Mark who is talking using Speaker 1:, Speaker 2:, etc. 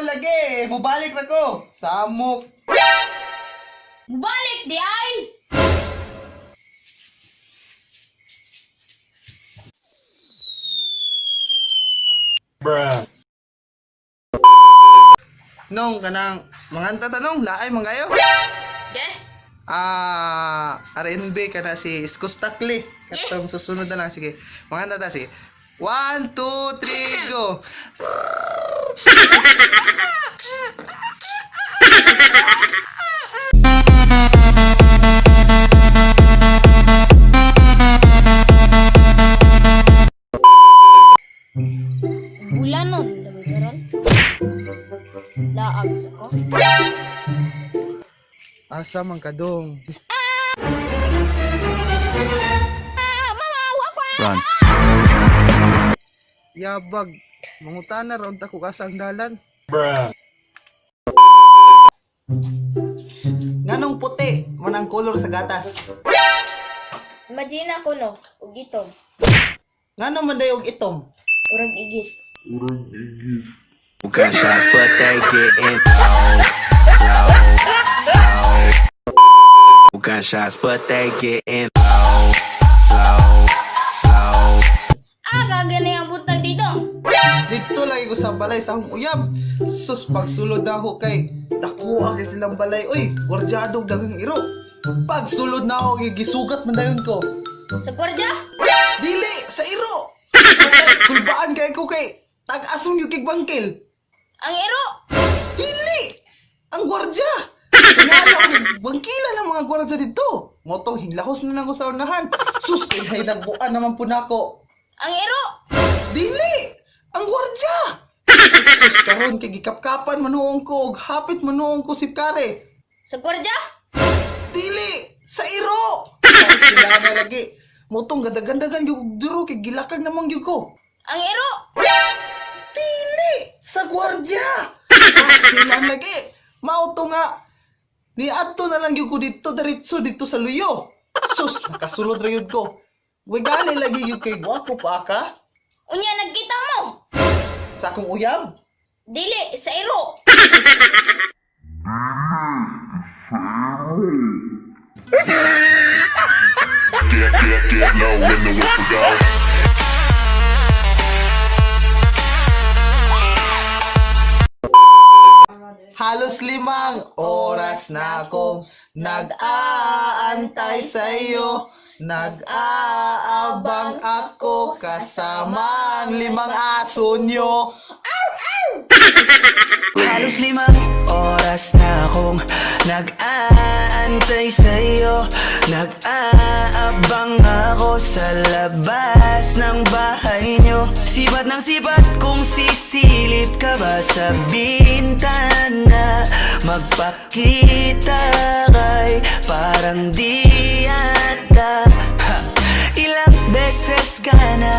Speaker 1: lagi. Mubalik na ko. Samok.
Speaker 2: Balik di ay!
Speaker 1: Nong kanang manganta tanong laay mangayo.
Speaker 2: De?
Speaker 1: R&B kana si Iskustakli. Katong susunod na lang sige. Manganta ta sige. 1 2 3 go.
Speaker 2: Bulanon, dami karon. Laag sa ko.
Speaker 1: Asa man kadong?
Speaker 2: Mama, wako!
Speaker 3: Run.
Speaker 1: Yabag. Mangutana ra unta ko kasang dalan. Nganong puti man ang kolor sa gatas?
Speaker 2: Imagine ako no, ug itom.
Speaker 1: Nganong man dayog itom?
Speaker 2: Urang igit.
Speaker 3: Gunshots, but they getting low, low, low. Gunshots, but they getting low, low, low.
Speaker 2: Gagana yung butag dito.
Speaker 1: Dito lagi ko sa balay sa akong uyab. Sus pagsulod na ako kay dakuha kay silang balay. Uy, gordyadog dagang iro. Pagsulod na ako kay gisugat man dayon ko.
Speaker 2: Sa kwardiya?
Speaker 1: Dili sa iro. Kulbaan kay ko kay tag-asong yung kigbangkil.
Speaker 2: Ang ero!
Speaker 1: Dili! Ang gwardya! Kanyala ko, bangkila ng mga gwardya dito. Motong hinglahos na lang ko sa unahan. Sus, kay hay nagbuan naman po nako.
Speaker 2: Ang ero!
Speaker 1: Dili! Ang gwardya! Sus, karon kay gikapkapan manuong ko, ug hapit manuong ko si Kare.
Speaker 2: Sa kwardiya?
Speaker 1: Dili! Sa iro! Sila na lagi. Motong ganda-gandagan yung duro kay gilakag namang yung ko.
Speaker 2: Ang ero!
Speaker 1: Dili! Sa gwardya! Sila lagi. Mauto nga. Niadto na lang yung ko dito, diretso dito sa luyo. Sus, nakasulod ra yun ko. Uy, gani lagi yung kay gwapo pa ka?
Speaker 2: Unya nagkita mo!
Speaker 1: Sa akong uyab?
Speaker 2: Dili, sa ero!
Speaker 4: Get low when the whistle go.
Speaker 1: Halos 5 oras na akong nag-aantay sa'yo. Nag-aabang ako kasama ang 5 aso nyo.
Speaker 5: Halos 5 oras na akong nag-aantay sa'yo. Nag-aabang ako sa labas ng bahay nyo. Sipat ng sipat kung sisilip ka ba sa bintana. Magpakita kay parang di yata. Ilang beses ka na